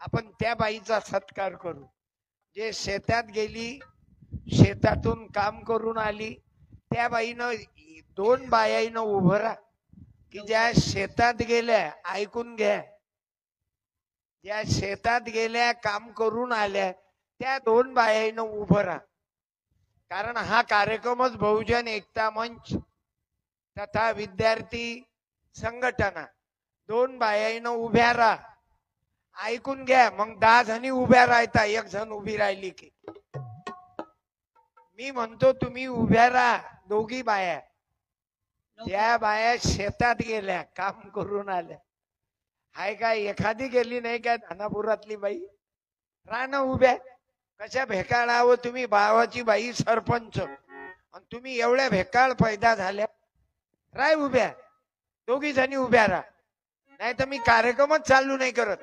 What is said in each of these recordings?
आपण त्या बाईचा सत्कार करू जे शेतात गेली, शेतातून काम करून आली. त्या बाईनं 2 बायानं उभं राहा की ज्या शेतात गेल्या, ऐकून घ्या, ज्या शेतात गेल्या काम करून आल्या त्या 2 बायानं उभं राहा. कारण हा कार्यक्रमच बहुजन एकता मंच तथा विद्यार्थी संघटना 2 बायानं उभ्या राहा. ऐकून घ्या. मग 10 जणी उभ्या राहता, 1 जण उभी राहिली की मी म्हणतो तुम्ही उभ्या राहा. 2 बाया, त्या बाया शेतात गेल्या काम करून आल्या. हाय काय एखादी गेली नाही काय धानापुरातली बाई? राहणं उभ्या कशा भेकाळावं तुम्ही? भावाची बाई सरपंच आणि तुम्ही एवढ्या भेकाळ पैदा झाल्या. राय उभ्या, 2 जणी उभ्या राहा, नाही तर मी कार्यक्रमच चालू नाही करत.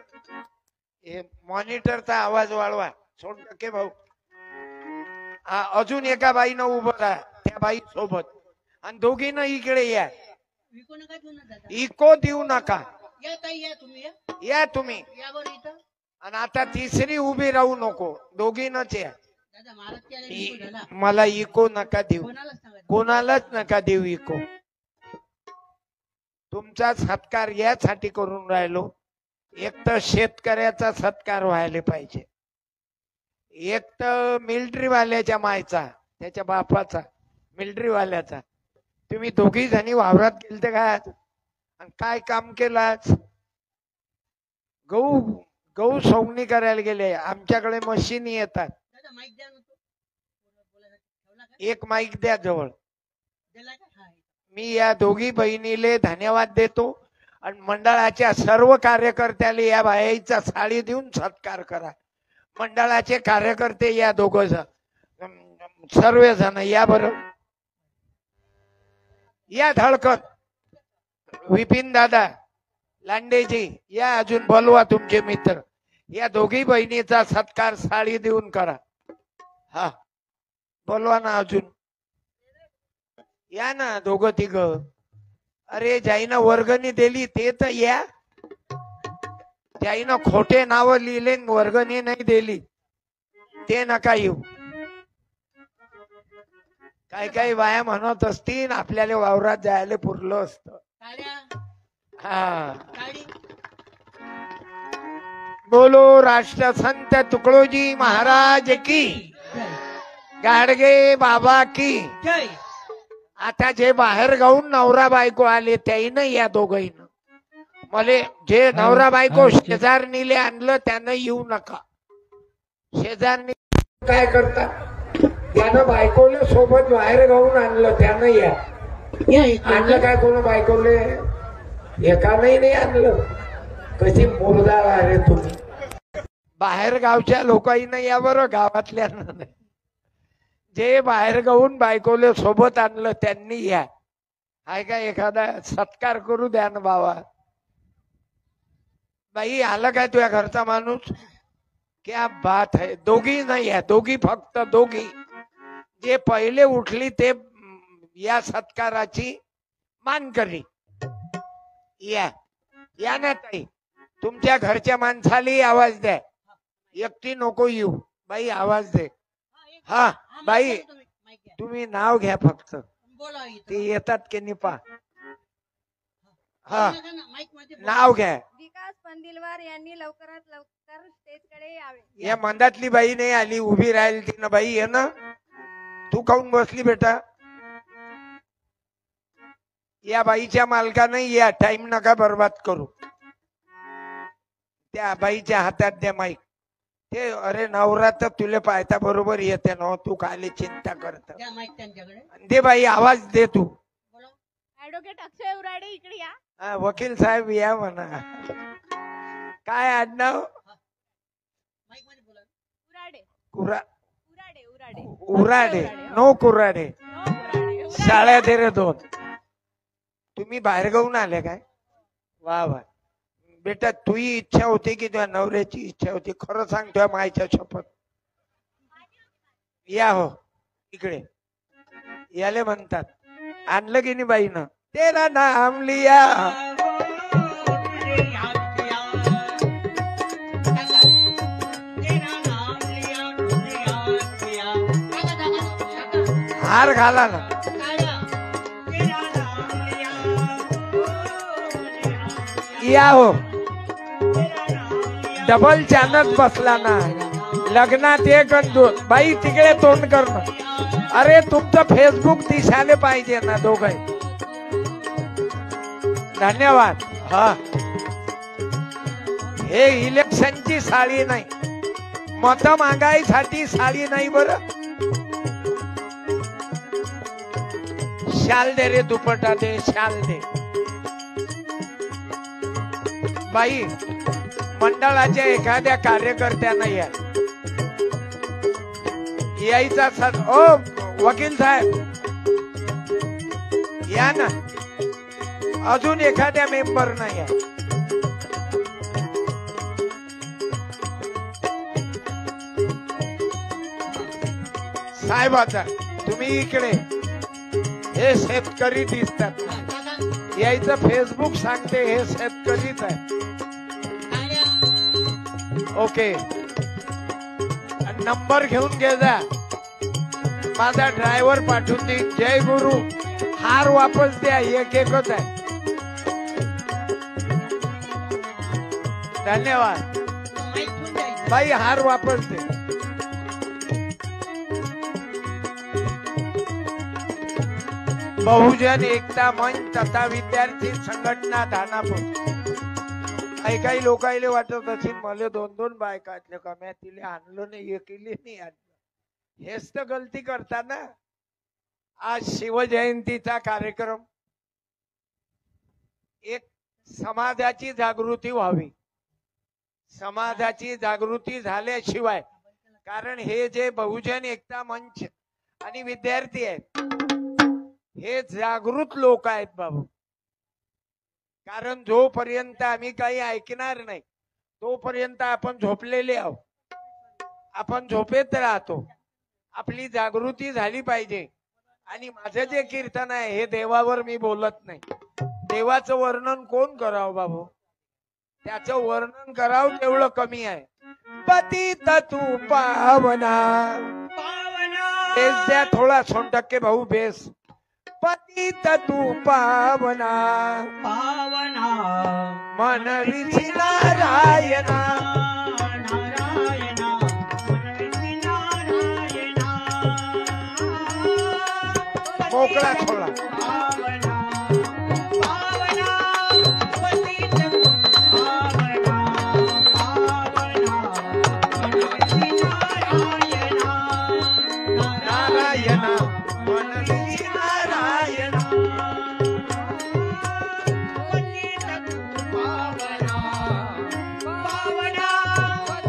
हे मॉनिटरचा आवाज वाढवा. 100% भाऊ. अजून एका बाईनं उभं राहा त्या बाई सोबत आणि 2घीनं इकडे या. इको देऊ नका. या तुम्ही. आणि आता 3री उभी राहू नको. 2घीनच या. मला इको नका देऊ, कोणालाच नका देऊ इको. तुमचा सत्कार यासाठी करून राहिलो, एक तर शेतकऱ्याचा सत्कार व्हायला पाहिजे, एक तर मिलिटरी वाल्याच्या मायचा, त्याच्या बापाचा, मिलिटरी वाल्याचा. तुम्ही 2घी जणी वावरात गेलते का? आणि काय काम केलं? गहू सोंगणी करायला गेले. आमच्याकडे मशीन येतात. एक माईक द्या जवळ. मी या 2घी बहिणीले धन्यवाद देतो आणि मंडळाच्या सर्व कार्यकर्त्याला या बाईचा साडी देऊन सत्कार करा. मंडळाचे कार्यकर्ते या 2 जण, सर्वजण या बरं. या धडकत. विपिन दादा लांडेजी या. अजून बोलवा तुमचे मित्र. या 2घी बहिणीचा सत्कार साडी देऊन करा. हा बोलवा ना. अजून या ना 2-3. अरे ज्याईनं वर्गणी दिली ते तर या. ज्याईनं खोटे नाव लिहिले वर्गणी नाही दिली ते नका येऊ. काही बाया म्हणत असतील आपल्याला वावरात जायला पुरलं असतं. हा. बोलो राष्ट्रसंत तुकडोजी महाराज की, गाडगे बाबा की. आता जे बाहेर गाऊन नवरा बायको आले त्याईनं या 2घीनं. मले जे नवरा बायको शेजारणीले आणलं त्यानं येऊ नका. शेजारणी काय करतात? त्यानं बायकोले सोबत बाहेर गाऊन आणलं त्यानं या. आणलं काय कोण बायकोले? एकानंही नाही आणलं. कशी मुरदाळ आहे तुम्ही. बाहेर गावच्या लोकांना या बरं, गावातल्या नाही. जे बाहेर गाऊन बायकोले सोबत आणलं त्यांनी या. हाय का एखादा सत्कार करू द्या ना बाबा. बाई आलं काय तुझ्या घरचा माणूस? क्या बात है. 2घी नाही आहे, 2घी फक्त 2घी. जे पहिले उठली ते या सत्काराची मान करी. या या ना ताई. तुमच्या घरच्या माणसाला आवाज द्या. एकटी नको येऊ. बाई आवाज दे. हा बाई तुम्ही नाव घ्या फक्त. ते येतात की निपा. हा नाव घ्या. विकास पंदिलवार यांनी लवकरात लवकर स्टेजकडे यावे. या मंदातली बाई नाही आली, उभी राहिली तिनं. बाई ये ना. तू काऊन बसली बेटा? या बाईच्या मालकाने या. टाइम नका बर्बाद करू. त्या बाईच्या हातात द्या माईक. ते अरे नवरा तर तुला पाहता बरोबर येते ना, तू काय चिंता करत? दे बाई आवाज दे तू. ऍडव्होकेट अक्षय उराडे इकडे या. वकील साहेब या म्हणा. काय आडनाव? उराडे. नो कुराडे. शाळा दे रे 2. तुम्ही बाहेर गाऊन आले काय? वा वा बेटा. तुझी इच्छा होती की तुझ्या नवऱ्याची इच्छा होती? खरं सांग तुझ्या मायच्या शपथ. या हो इकडे. याले म्हणतात आणलं की नाही बाईनं? तेरा नाम लिया हार घाला ना. या हो डबल चॅनल बसला ना लग्नात एक आणि दोन. बाई तिकडे तोंड करणं. अरे तुमचं फेसबुक दिसायला पाहिजे ना दोघं. धन्यवाद. हा हे इलेक्शनची साडी नाही, मत मागायसाठी साडी नाही. बरं शाल दे रे, दुपट्टा दे, शाल दे. बाई मंडळाच्या एखाद्या कार्यकर्त्यांना यायचा सर. ओ वकील साहेब या ना. अजून एखाद्या मेंबर नाही आहे. साहेबाचा तुम्ही इकडे. हे शेतकरी दिसतात. यायचं फेसबुक सांगते हे शेतकरीच आहे. ओके नंबर घेऊन घे जा. माझा ड्रायव्हर पाठवून दे. जय गुरु. हार वापस द्या. एक एकच आहे. धन्यवाद. बाई हार वापस दे. बहुजन एकता मंच तथा विद्यार्थी संघटना दानापूर. काही लोकांना वाटत असेल मला 2-2 बायका असल्या का मी तिला आणलं नाही, एकीले नाही आणलं. हेच तर गलती करता ना. आज शिवजयंतीचा कार्यक्रम. एक समाजाची जागृती व्हावी. समाजाची जागृती झाल्याशिवाय, कारण हे जे बहुजन एकता मंच आणि विद्यार्थी आहेत हे जागृत लोक आहेत बाबू. कारण जोपर्यंत आम्ही काही ऐकणार नाही तोपर्यंत आपण झोपलेले आहोत. आपण झोपेत राहतो. आपली जागृती झाली पाहिजे. आणि माझं जे कीर्तन आहे हे देवावर मी बोलत नाही. देवाचं वर्णन कोण करावं बाबू. त्याचं वर्णन करावं तेवढं कमी आहे. पतित तू पावना. बेस द्या थोडा 100% भाऊ बेस. पतित तू पावना पावना मनविधी नारायणा. नारायणा मनविधी नारायणा. मोकळा थोडा. पावना पावना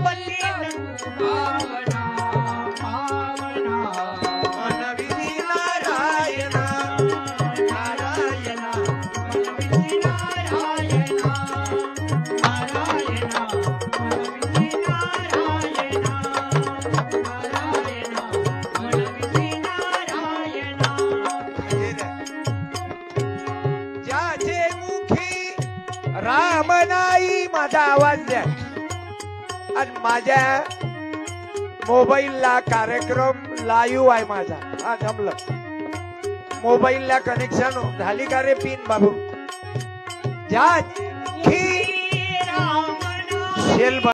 पतित पावना पावना मनविधी नारायणा. नारायणा मनविधी नारायणा. मनविधी नारायणा. नारायणा ज्याचे मुखी राम नाही. माझा आवाज द्या. आणि माझ्या मोबाईलला कार्यक्रम लाईव्ह आहे माझा. हा जमलं. मोबाईलला कनेक्शन झाली का रे पिन बाबू. ज्या शेल